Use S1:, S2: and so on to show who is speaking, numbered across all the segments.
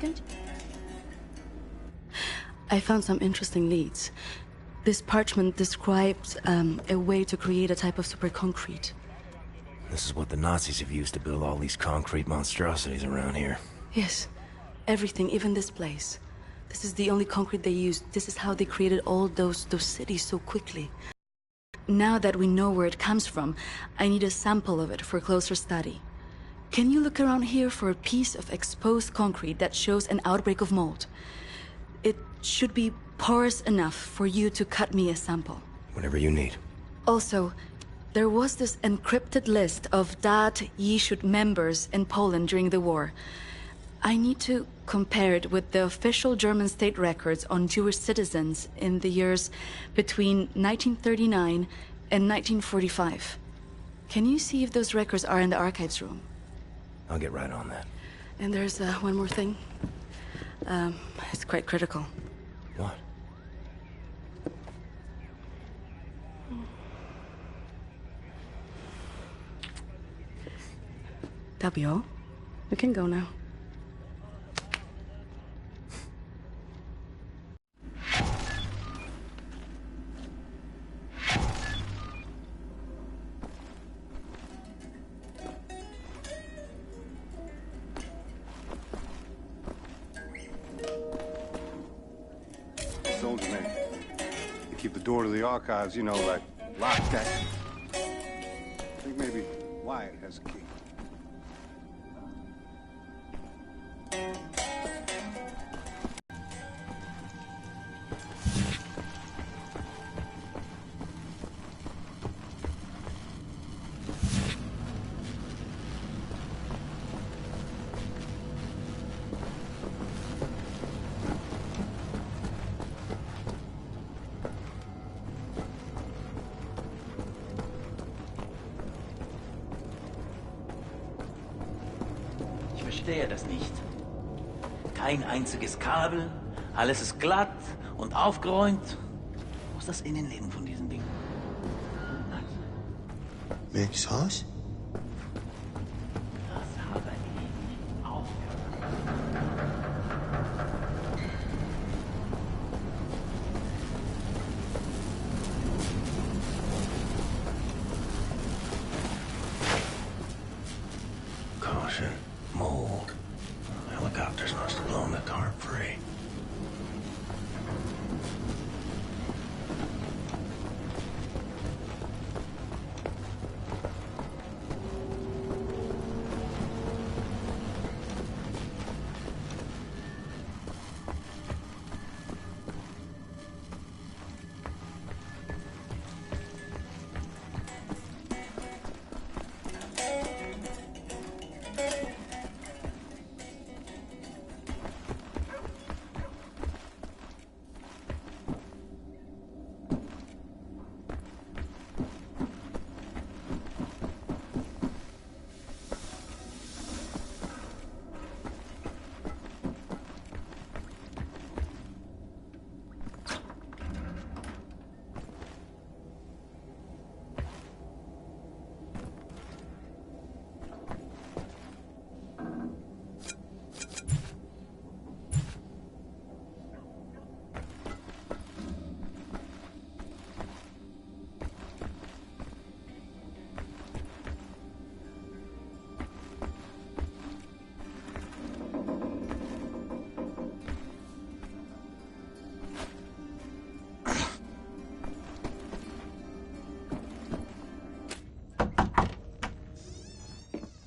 S1: second? I found some interesting leads. This parchment describes a way to create a type of super concrete.
S2: This is what the Nazis have used to build all these concrete monstrosities around here.
S1: Yes. Everything, even this place. This is the only concrete they used. This is how they created all those cities so quickly. Now that we know where it comes from, I need a sample of it for closer study. Can you look around here for a piece of exposed concrete that shows an outbreak of mold? It should be porous enough for you to cut me a sample.
S2: Whatever you need.
S1: Also, there was this encrypted list of Dat Yishud members in Poland during the war. I need to compare it with the official German state records on Jewish citizens in the years between 1939 and 1945. Can you see if those records are in the archives room?
S2: I'll get right on that.
S1: And there's one more thing. It's quite critical.
S2: What?
S1: That'll be all. We can go now.
S3: Soldier man. They keep the door to the archives, you know, like locked that. I think maybe Wyatt has a key.
S4: Ich verstehe das nicht. Kein einziges Kabel, alles ist glatt und aufgeräumt. Wo ist das Innenleben von diesem Ding?
S5: Max Haus?
S4: Das habe ich aufgehört.
S2: Caution. Mold. Helicopters must have blown the tarp free.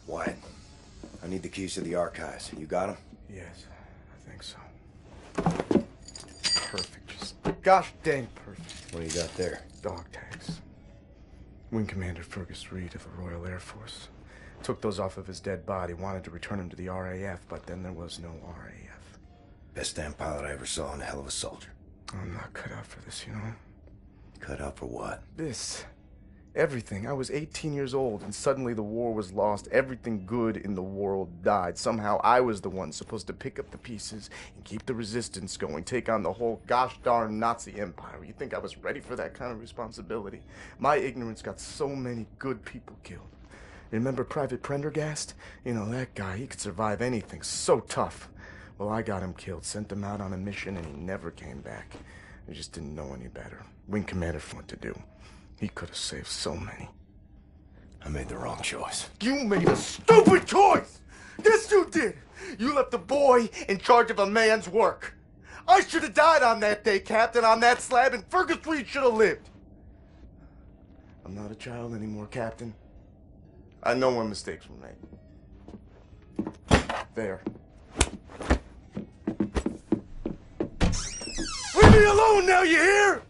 S2: Wyatt, I need the keys to the archives. You got them?
S5: Yes, I think so. Perfect. Just gosh dang perfect.
S2: What do you got there?
S5: Dog tags. Wing Commander Fergus Reed of the Royal Air Force. Took those off of his dead body, wanted to return him to the RAF, but then there was no RAF.
S2: Best damn pilot I ever saw and a hell of a soldier.
S5: I'm not cut out for this, you know?
S2: Cut out for what?
S5: This. Everything. I was 18 years old, and suddenly the war was lost. Everything good in the world died. Somehow I was the one supposed to pick up the pieces and keep the resistance going, take on the whole gosh darn Nazi empire. You think I was ready for that kind of responsibility? My ignorance got so many good people killed. Remember Private Prendergast? You know, that guy, he could survive anything. So tough. Well, I got him killed, sent him out on a mission, and he never came back. He just didn't know any better. Wing commander for what to do. He could have saved so many.
S2: I made the wrong choice.
S5: You made a stupid choice! Yes, you did! You left a boy in charge of a man's work. I should have died on that day, Captain, on that slab, and Fergus Reed should have lived. I'm not a child anymore, Captain. I know when mistakes were made. There. Leave me alone now, you hear?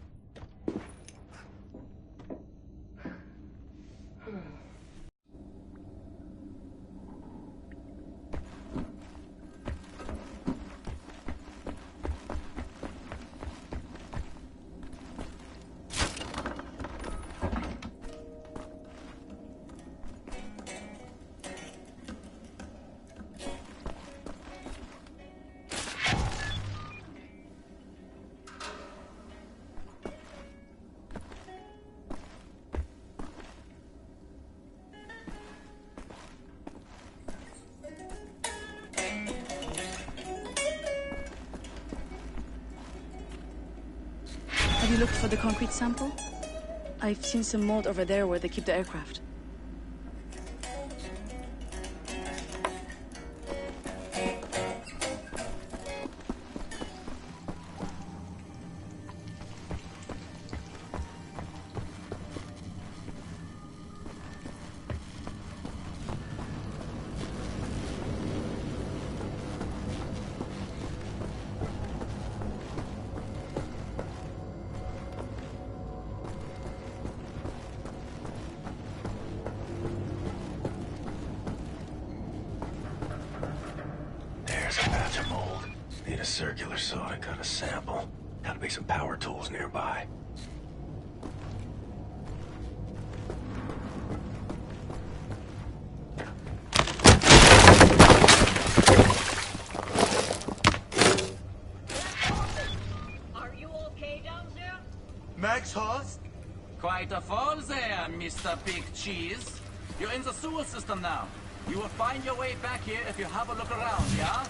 S1: Have you looked for the concrete sample? I've seen some mold over there where they keep the aircraft.
S2: There's a patch of mold. Need a circular saw to cut a sample. Gotta be some power tools nearby.
S6: Are you okay down there?
S5: Max Haas?
S4: Quite a fall there, Mr. Big Cheese. You're in the sewer system now. You will find your way back here if you have a look around, yeah?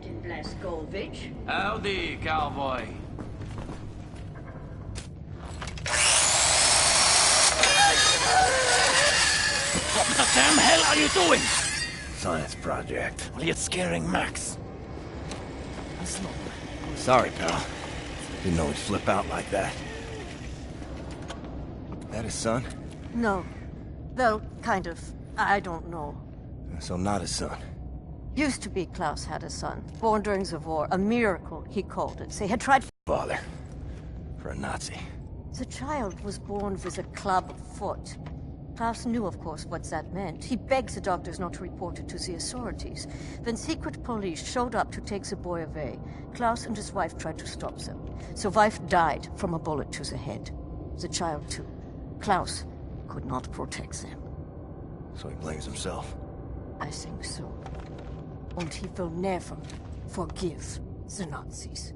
S6: Captain Blazkowicz.
S4: Howdy, cowboy. What the damn hell are you doing?
S2: Science project.
S4: Well, you're scaring Max.
S2: Sorry, pal. Didn't know he'd flip out like that. That his son?
S7: No. Well, kind of. I don't know.
S2: So not his son.
S7: Used to be Klaus had a son, born during the war. A miracle, he called it. They had tried...
S2: Father. For a Nazi.
S7: The child was born with a club foot. Klaus knew, of course, what that meant. He begged the doctors not to report it to the authorities. Then secret police showed up to take the boy away. Klaus and his wife tried to stop them. The wife died from a bullet to the head. The child, too. Klaus could not protect them.
S2: So he blames himself.
S7: I think so. And he will never forgive the Nazis.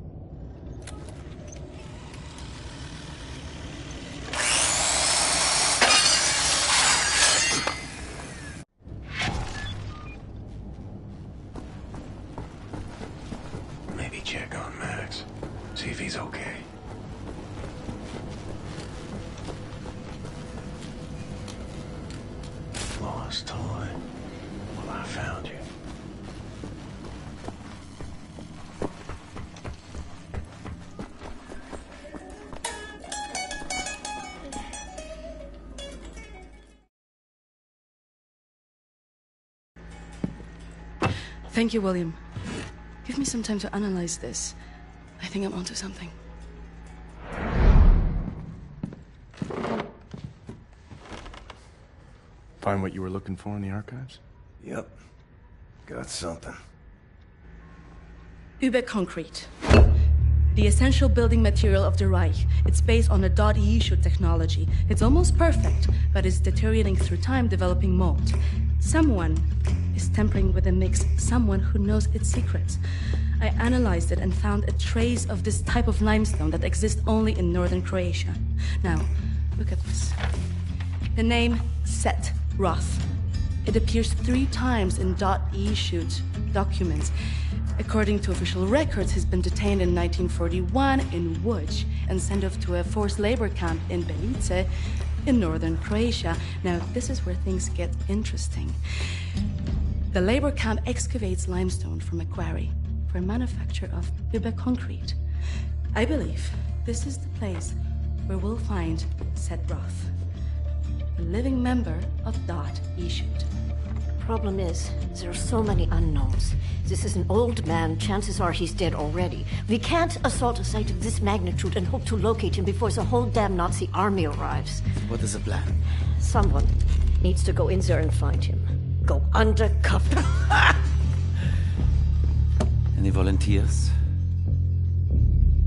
S2: Maybe check on Max. See if he's okay. Lost toy. Well, I found you.
S1: Thank you, William. Give me some time to analyze this. I think I'm onto something.
S5: Find what you were looking for in the archives?
S2: Yep. Got something.
S1: Concrete. The essential building material of the Reich. It's based on a .eu technology. It's almost perfect, but it's deteriorating through time, developing mold. Someone is tampering with the mix, someone who knows its secrets. I analyzed it and found a trace of this type of limestone that exists only in northern Croatia. Now, look at this. The name Set Roth. It appears 3 times in .eu documents. According to official records, he's been detained in 1941 in Łódź and sent off to a forced labor camp in Belice in northern Croatia. Now, this is where things get interesting. The labor camp excavates limestone from a quarry for manufacture of concrete. I believe this is the place where we'll find Set Roth, a living member of .eu.
S7: Problem is, there are so many unknowns. This is an old man. Chances are he's dead already. We can't assault a site of this magnitude and hope to locate him before the whole damn Nazi army arrives.
S4: What is the plan?
S7: Someone needs to go in there and find him. Go undercover.
S4: Any volunteers?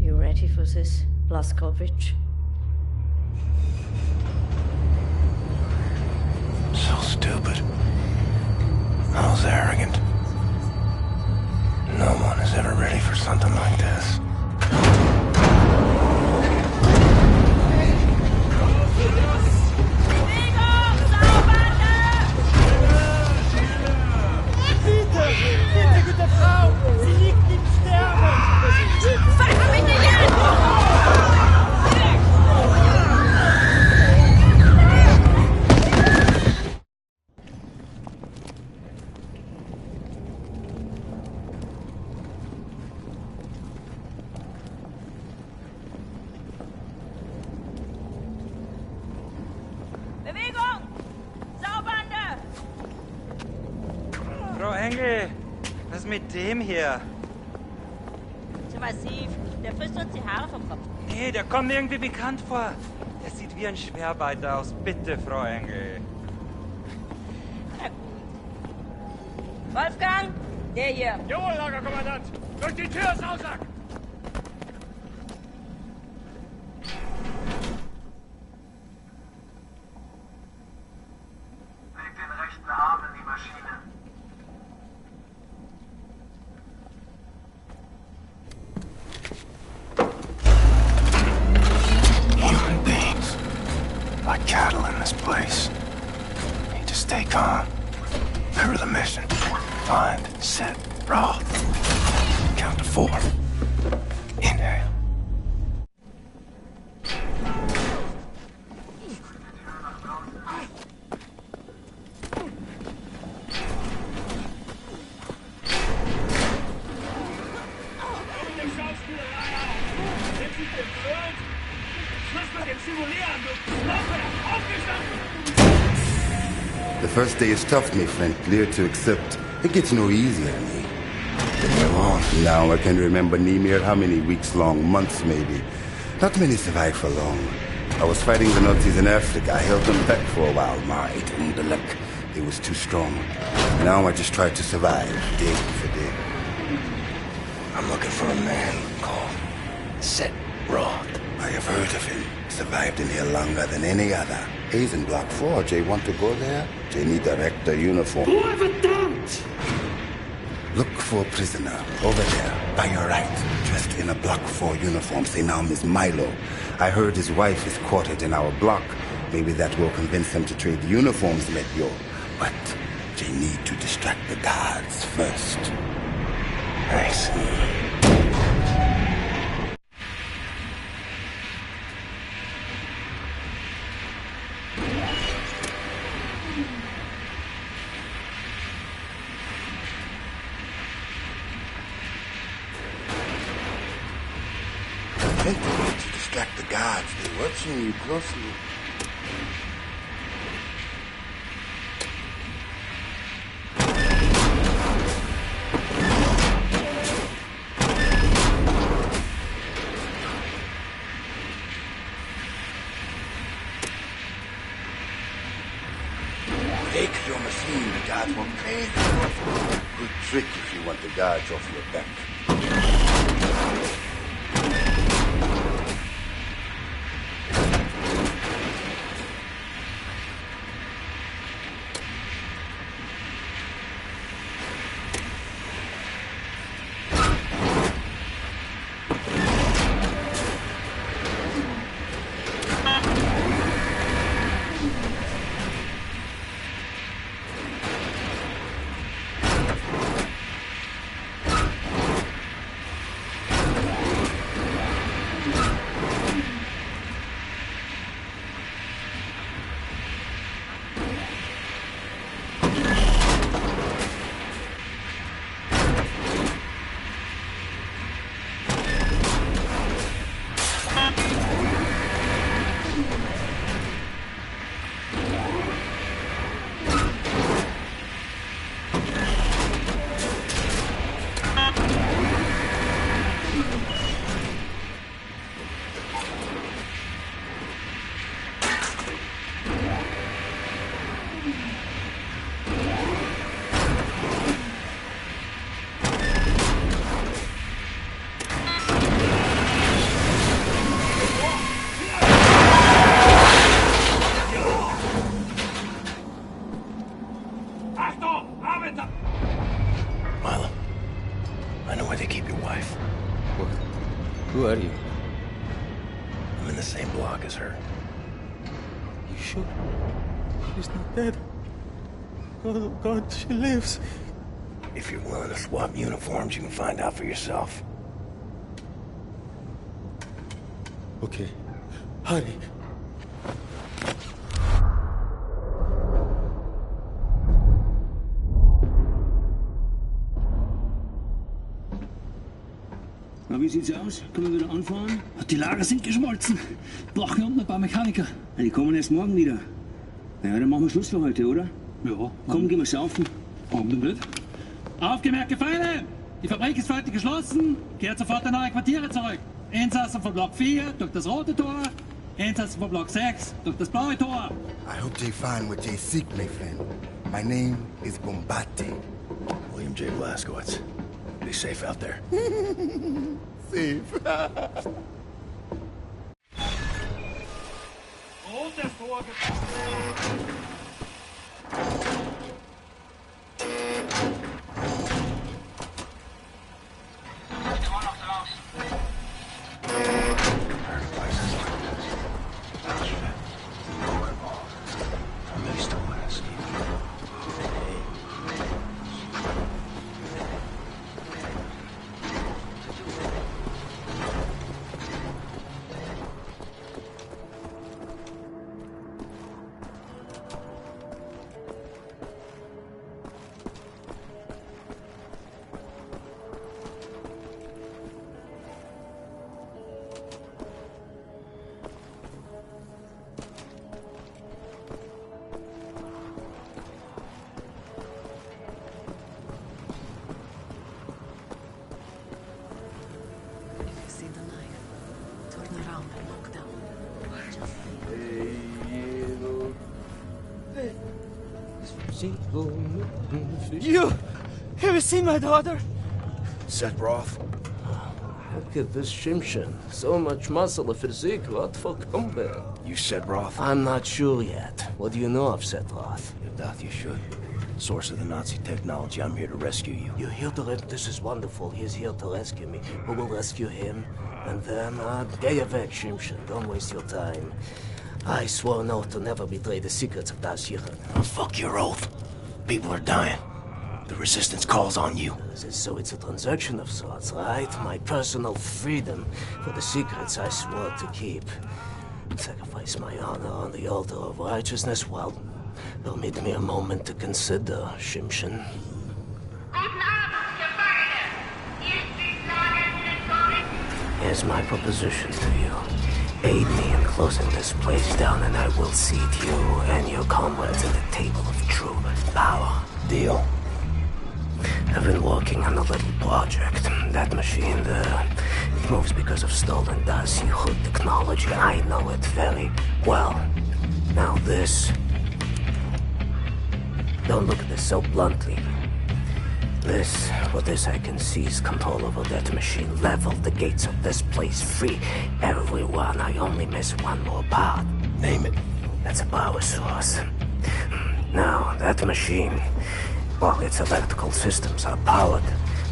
S7: You ready for this, Blazkowicz?
S2: So stupid. I was arrogant. No one is ever ready for something like this.
S8: Bitte, gute Frau! Sie liegt im Sterben!
S6: Fahr mich nicht an! Bewegung! Saubande!
S8: Frau Engel, was ist mit dem hier?
S6: Zu massiv. Der frisst uns die Haare vom Kopf.
S8: Nee, der kommt mir irgendwie bekannt vor. Der sieht wie ein Schwerarbeiter aus. Bitte, Frau Engel.
S6: Na gut. Wolfgang, der hier.
S8: Jawohl, Lagerkommandant. Durch die Tür, Sausack!
S9: Leg den rechten Arm in die Maschine.
S2: Human beings. Like cattle in this place. Need to stay calm. Remember the mission. Find Set Roth. Count to 4. Inhale.
S10: The first day is tough, my friend, clear to accept. It gets no easier on me. Now I can remember near how many weeks long, months maybe. Not many survive for long. I was fighting the Nazis in Africa. I held them back for a while, mate, and the luck, it was too strong. Now I just try to survive, day for day.
S2: I'm looking for a man called Set Roth.
S10: I have heard of him. Survived in here longer than any other. He's in Block 4. Jay want to go there? Jay need direct uniform.
S2: Verdammt!
S10: Look for a prisoner over there, by your right, dressed in a Block 4 uniform. Say now, Miss Milo. I heard his wife is quartered in our block. Maybe that will convince him to trade uniforms, Metyo. But they need to distract the guards first.
S2: Nice.
S10: To distract the guards. They're watching you closely. Take your machine. The guards won't pay you. Good trick if you want the guards off your back.
S2: Milo, I know where they keep your wife.
S11: What? Who are you?
S2: I'm in the same block as her.
S11: You sure? She's not dead. Oh, God, she lives.
S2: If you're willing to swap uniforms, you can find out for yourself.
S11: Okay. Hurry.
S12: Na, wie sieht's aus? Können wir wieder anfahren? Die Lager sind geschmolzen. Brauchen unten ein paar Mechaniker. Ja, die kommen erst morgen wieder. Naja, dann machen wir Schluss für heute, oder? Ja. Komm, gehen wir saufen. Warum nicht?
S13: Aufgemerkte Feinde! Die Fabrik ist für heute geschlossen. Kehrt sofort in eure Quartiere zurück. Insassen von Block 4 durch das rote Tor. Insassen von Block 6 durch das blaue Tor.
S10: I hope they find what they seek, my friend. My name is Bombati.
S2: William J. Blaskowitz. Be safe out there.
S10: Safe.
S13: Rotes Tor. You have you seen my daughter?
S14: Set Roth. Look at this Shimshin. So much muscle, a physique. What for combat?
S2: You Set Roth?
S14: I'm not sure yet. What do you know of Set Roth?
S2: You doubt you should. Source of the Nazi technology. I'm here to rescue you.
S14: You're here to this is wonderful. He's here to rescue me. Who will rescue him? And then, get weg, Shimshin. Don't waste your time. I swore an oath to never betray the secrets of Das Yichud.
S2: Oh, fuck your oath. People are dying. The Resistance calls on you.
S14: So it's a transaction of sorts, right? My personal freedom for the secrets I swore to keep. Sacrifice my honor on the altar of righteousness? Well, permit me a moment to consider, Shimshin. Here's my proposition to you. Aid me in closing this place down and I will seat you and your comrades at the table of true power.
S2: Deal.
S14: I've been working on a little project. That machine there, it moves because of stolen Das Yichud technology. I know it very well. Now this... Don't look at this so bluntly. For this I can seize control over that machine, level the gates of this place, free everyone. I only miss one more part.
S2: Name it.
S14: That's a power source. Now, that machine, well, its electrical systems are powered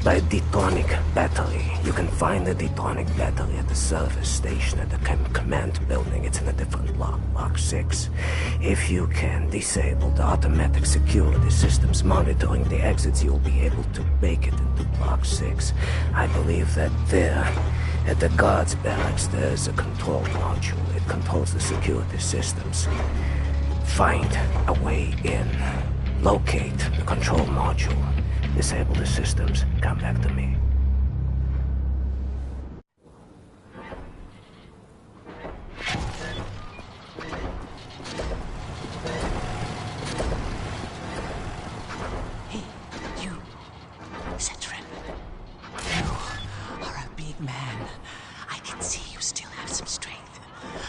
S14: by a detonic battery. You can find the detonic battery at the service station at the command building. It's in a different block, Block 6. If you can disable the automatic security systems monitoring the exits, you'll be able to make it into Block 6. I believe that there, at the guards barracks, there's a control module. It controls the security systems. Find a way in. Locate the control module. Disable the systems. Come back to me.
S15: Hey, you. Setrin. You are a big man. I can see you still have some strength.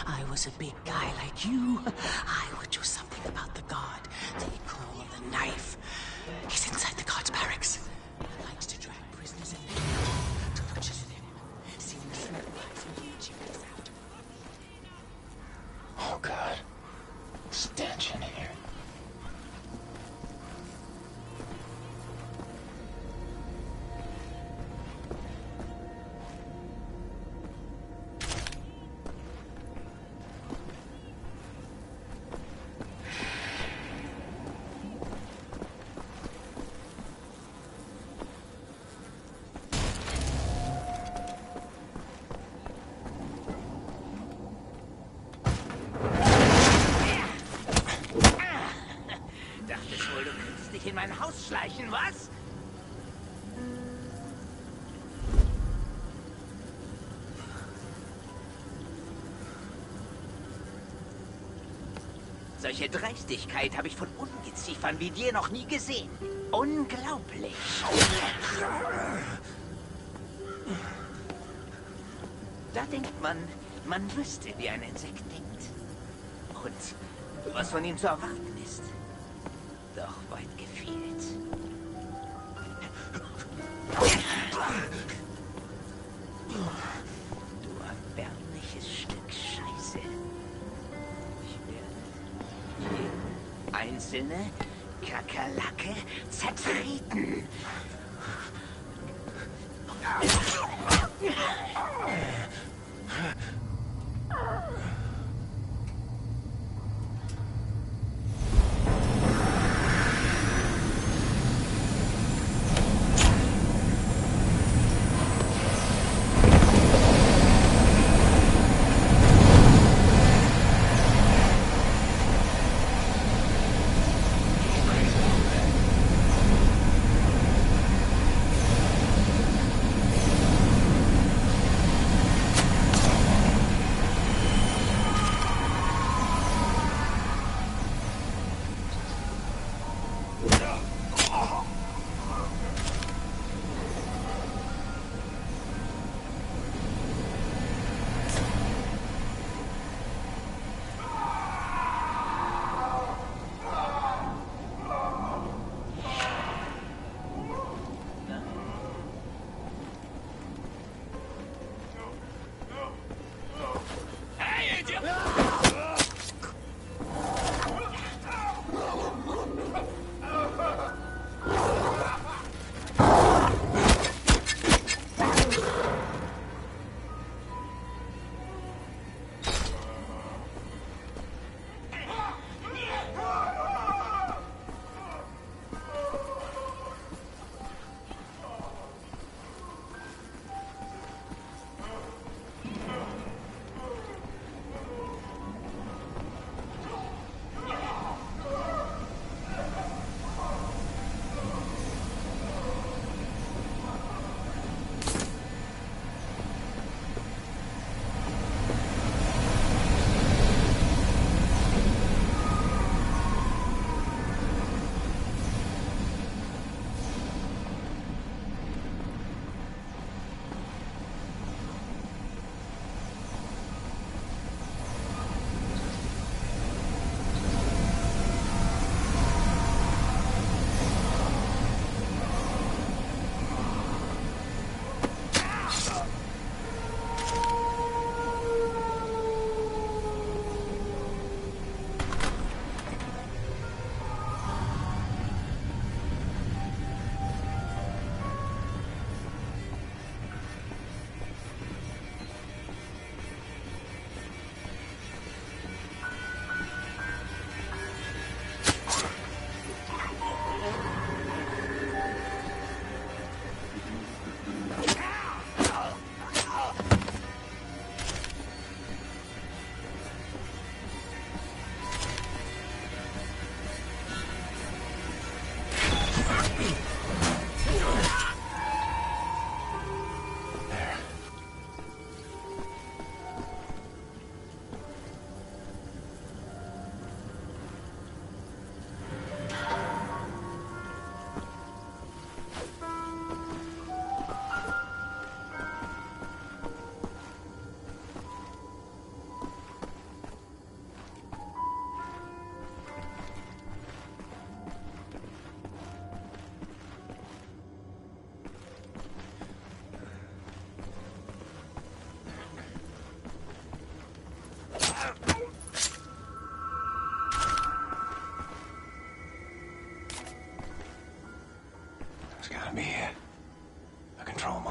S15: I was a big guy like you. I would do something about the guard. Take hold of the knife. He's inside the guard's barracks. He likes to drag prisoners in there. Torture them. See the smoke rise when the chief is out.
S2: Oh, God. Stench in here.
S15: In mein Haus schleichen, was? Solche Dreistigkeit habe ich von Ungeziefern wie dir noch nie gesehen. Unglaublich. Da denkt man, man wüsste, wie ein Insekt denkt. Und was von ihm zu erwarten ist. Doch weit gefehlt. Du erbärmliches Stück Scheiße. Ich werde jede einzelne Kakerlake zertreten.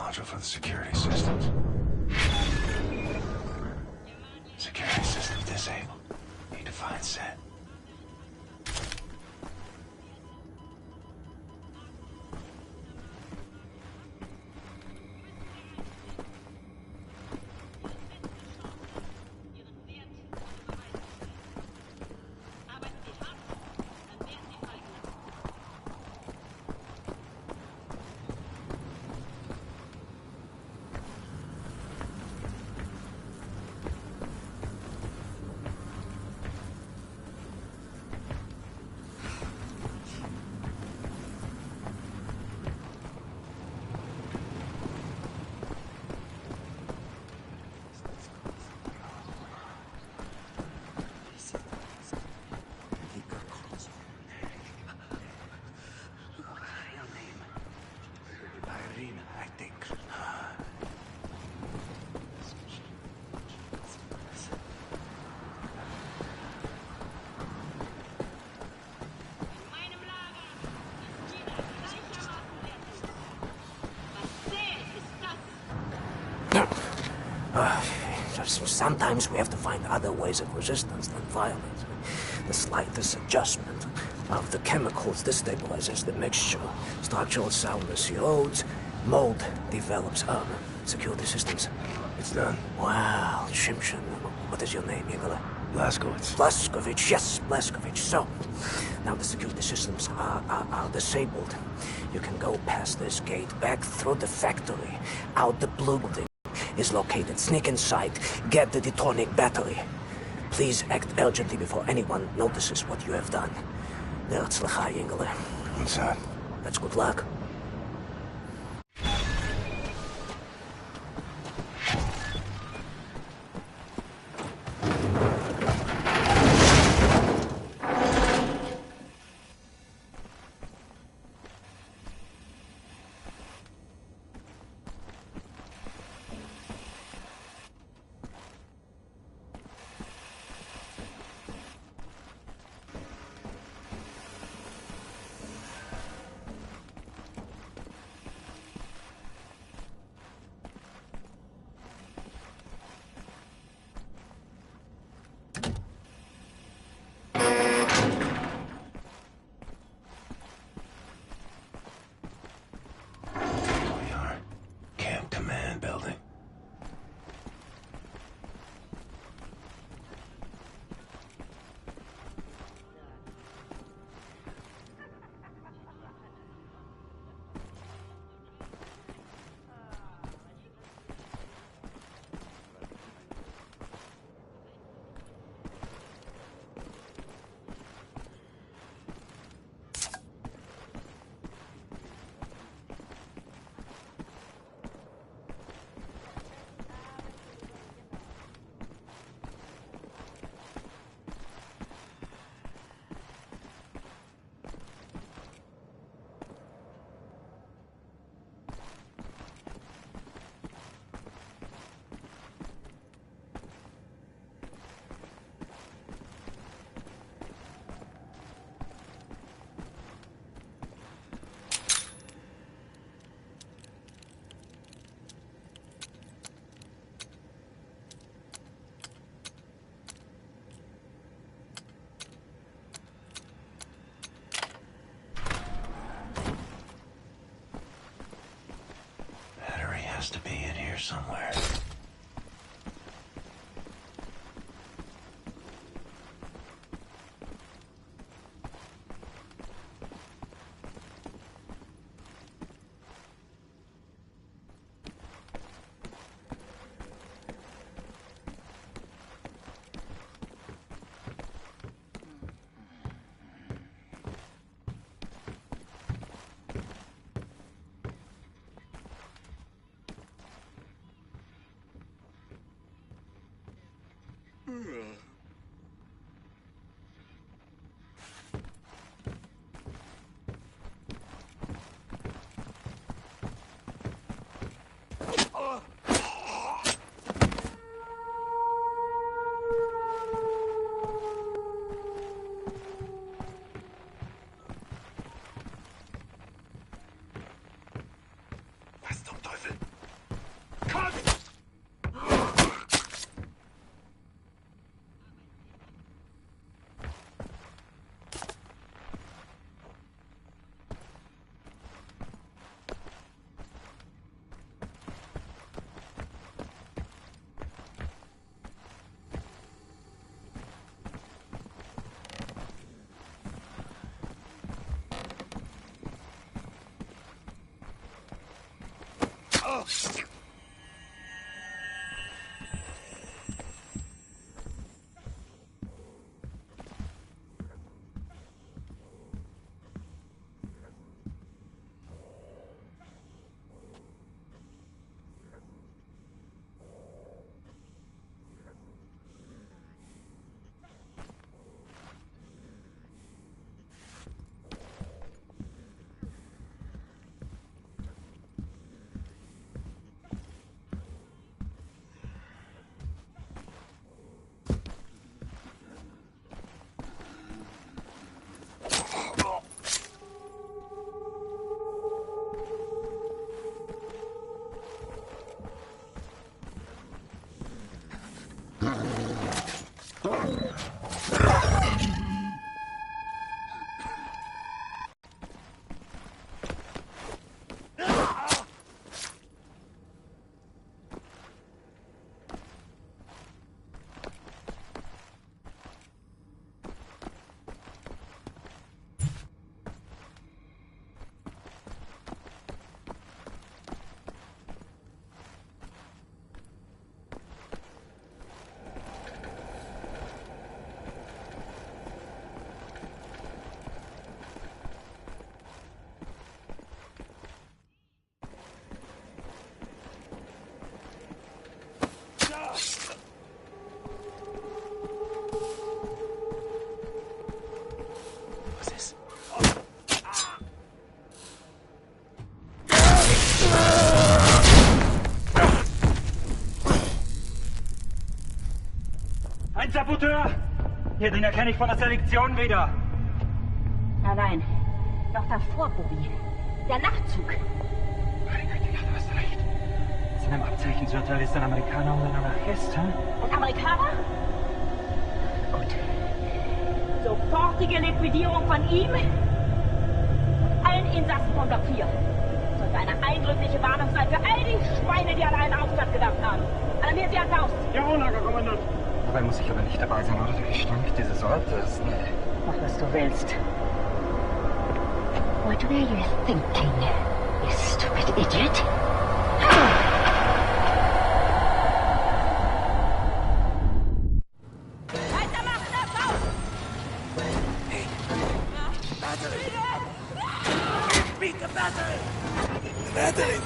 S2: module for the security systems. Security system disabled. Need to find set.
S14: Sometimes we have to find other ways of resistance than violence. The slightest adjustment of the chemicals destabilizes the mixture. Structural soundness erodes, mold develops. Security systems.
S2: It's done.
S14: Wow, Shimshin. What is your name, Igor?
S2: Blazkowicz.
S14: Blazkowicz, yes, Blazkowicz. So, now the security systems are disabled. You can go past this gate, back through the factory, out the building is located. Sneak inside, get the detonic battery. Please act urgently before anyone notices what you have done. Ne'atzlacha, Ingele.
S2: Inside.
S14: That's good luck.
S2: Has to be in here somewhere.
S10: Was zum Teufel?
S8: Ein Saboteur! Hier, den erkenne ich von der Selektion wieder.
S6: Nein. Noch davor, Bobby. Der Nachtzug.
S8: Du hast recht. Seinem Abzeichensurteil ist ein Amerikaner und ein Anarchist, hm?
S6: Ein Amerikaner? Gut. Sofortige Liquidierung von ihm und allen Insassen von Block 4. Und eine eindrückliche Warnung sein für all die Schweine, die an einen Aufstand gedacht haben. Alarmiert sie als Haus.
S8: Jawohl, Lagerkommandant. Dabei muss ich aber nicht dabei sein, oder? Der Gestank dieses Ortes. Nee.
S6: Mach, was du willst. What were you thinking, you stupid idiot? Weitermachen, das Haus!
S14: Hey, battery! Beat the battery! Battery!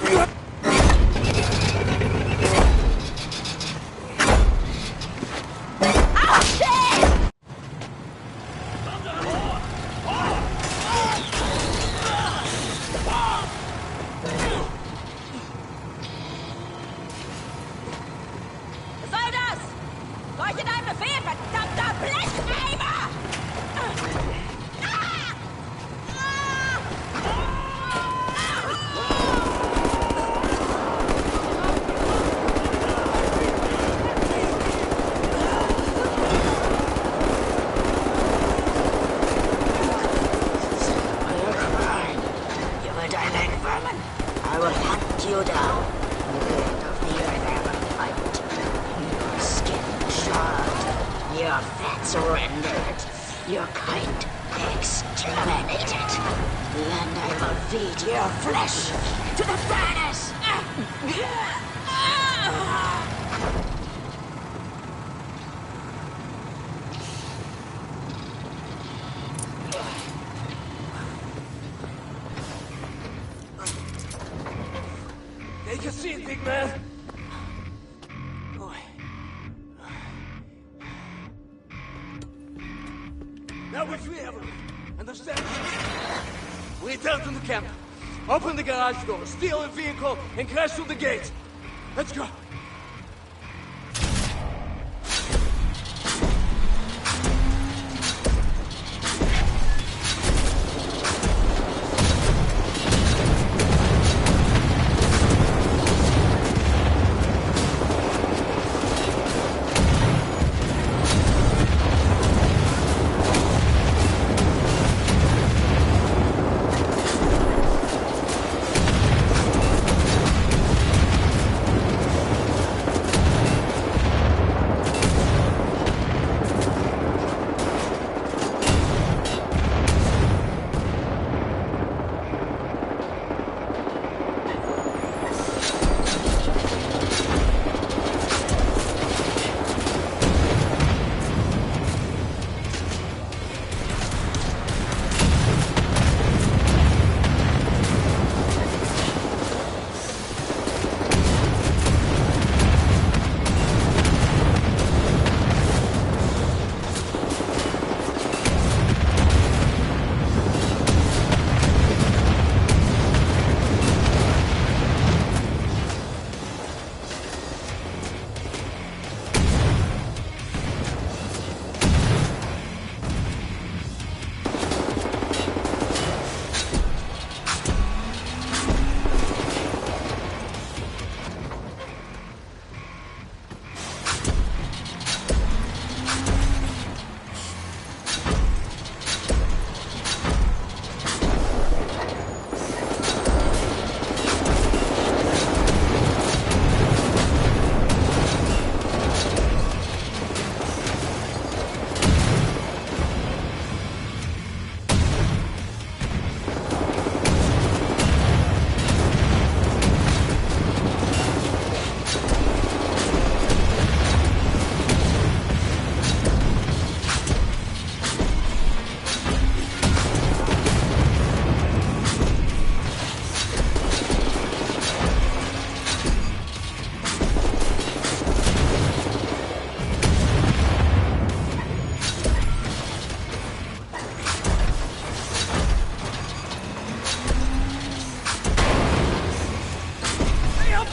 S14: Take a seat, big man. Now we're free, everyone. Understand? We return to the camp. Open the garage door, steal a vehicle, and crash through the gate. Let's go.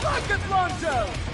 S16: Rocket launcher!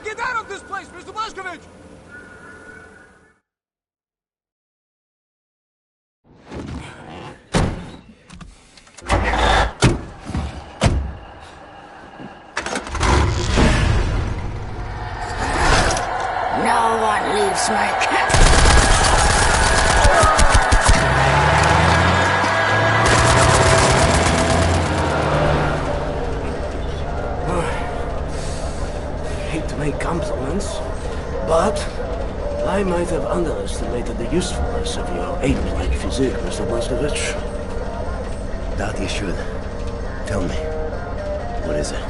S16: Get out of this place, Mr. Blazkowicz!
S14: Kiss my cat. Hate to make compliments, but I might have underestimated the usefulness of your ape-like physique, Mr. Blazkowicz.
S2: Doubt you should. Tell me, what is it?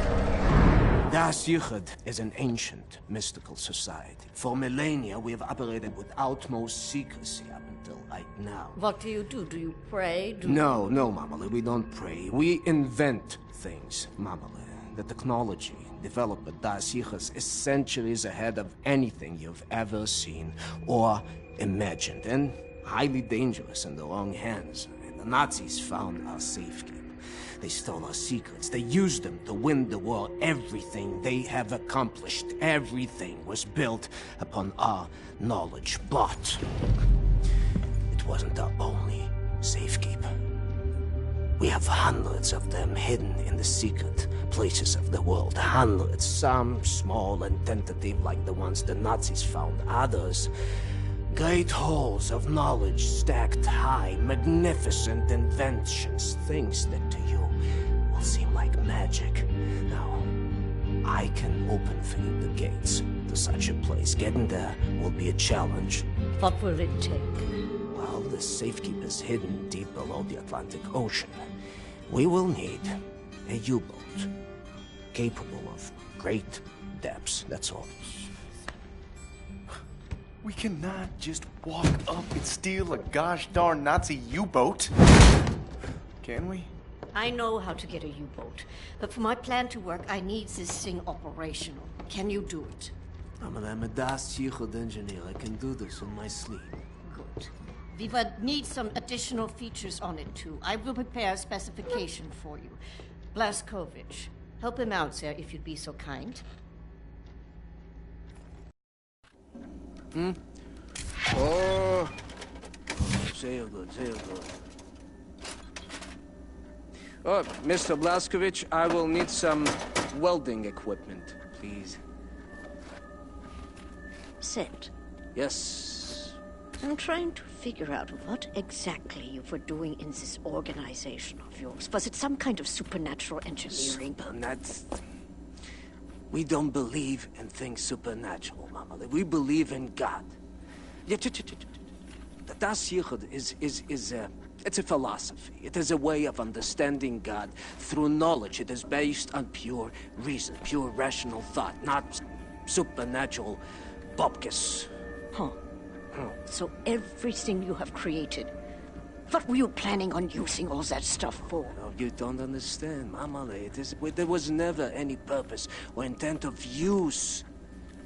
S14: Das Yichud is an ancient, mystical society. For millennia, we have operated with utmost secrecy up until right now.
S7: What do? Do you pray?
S14: No, Mamale, we don't pray. We invent things, Mamale. The technology developed by Das Yichud is centuries ahead of anything you've ever seen or imagined, and highly dangerous in the wrong hands. The Nazis found our safekeeping. They stole our secrets. They used them to win the war. Everything they have accomplished, everything was built upon our knowledge. But it wasn't our only safekeeper. We have hundreds of them hidden in the secret places of the world. Hundreds, some small and tentative like the ones the Nazis found. Others, great halls of knowledge stacked high, magnificent inventions, things that to you will seem like magic. Now, I can open for you the gates to such a place. Getting there will be a challenge.
S7: What will it take?
S14: Well, the safekeeper's hidden deep below the Atlantic Ocean. We will need a U-boat capable of great depths, that's all.
S5: We cannot just walk up and steal a gosh darn Nazi U-boat. Can we?
S7: I know how to get a U-boat, but for my plan to work, I need this thing operational. Can you do it?
S14: I'm a Das Yichud engineer. I can do this in my sleep.
S7: Good. We would need some additional features on it, too. I will prepare a specification for you. Blazkowicz, help him out, sir, if you'd be so kind.
S14: Oh, sehr good. Oh, Mr. Blazkowicz, I will need some welding equipment, please.
S7: Set.
S14: Yes.
S7: I'm trying to figure out what exactly you were doing in this organization of yours. Was it some kind of supernatural engineering?
S14: We don't believe in things supernatural, Mama. We believe in God. Das Yichud it's a philosophy. It is a way of understanding God through knowledge. It is based on pure reason, pure rational thought, not supernatural bupkis.
S7: Huh. So everything you have created, what were you planning on using all that stuff for?
S14: No, you don't understand, Mama. There was never any purpose or intent of use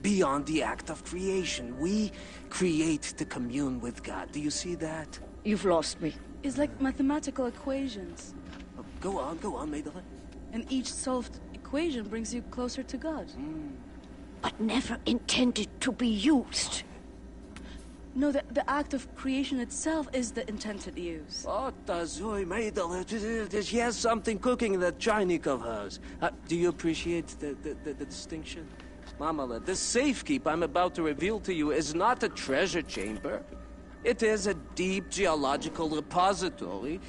S14: beyond the act of creation. We create to commune with God. Do you see that?
S7: You've lost me.
S1: It's like mathematical equations.
S14: Oh, go on, Madeline.
S1: And each solved equation brings you closer to God.
S7: But never intended to be used.
S1: No, the act of creation itself is the intended use.
S14: Oh, Madeline, she has something cooking in that Chinik of hers. Do you appreciate the distinction? Mama, the safekeep I'm about to reveal to you is not a treasure chamber. It is a deep geological repository,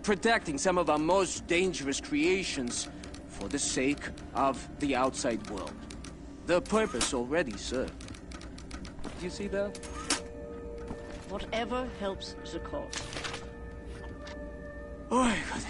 S14: protecting some of our most dangerous creations for the sake of the outside world. The purpose already served. Do you see that?
S7: Whatever helps the cause.
S14: Oh, my God.